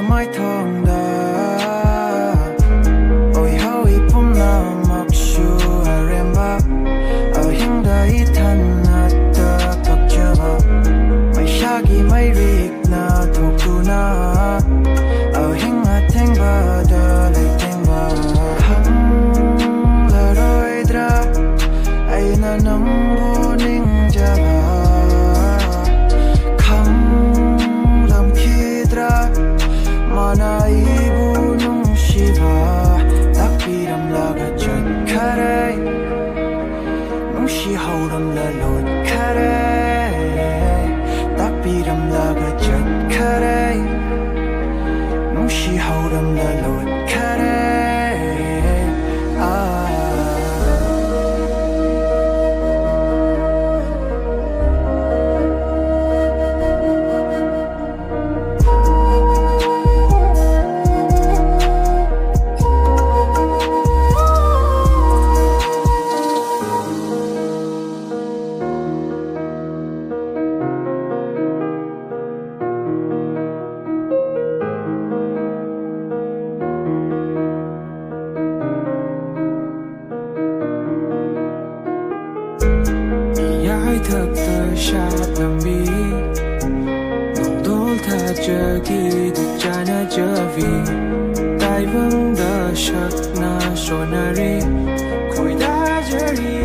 mai thong da oi hoi pum na mak shu aremba au hing dai than na ta pak chaba mai shagi mai rik na thok tu na au hing a theng ba da lai theng ba hang la roi dra ai na nang bo ning jaba mana ibu nung shiva takbiram laga chut khare nung shi hauram la lot khare takbiram laga chut khare nung shi hauram la lot khare thực tới sát làm bi ngọc đôi tha chờ kỳ thực cha na chờ vì tai vâng đờ sắc na sonari khôi đã chờ đi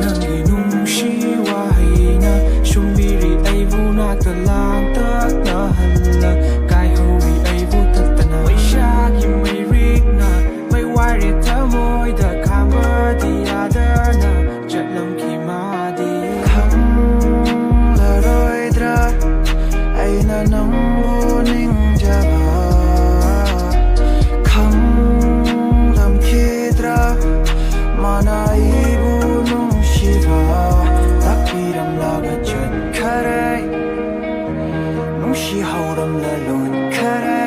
nang đi nung shi wahi na sung bi ri ai vu na ta lang ta na hal la kai ho ri ai vu ta ta na mai sha ki mai ri na mai wai ri ta moi da cover the other na chat lam ki ma di ai na nang bo ning jaba kham lam khidra mana ibu nung shiva takbiram laga chut khare nung shi hauram la lot khare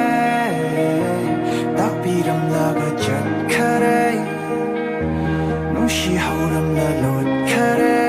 takbiram laga chut khare nung shi hauram la lot khare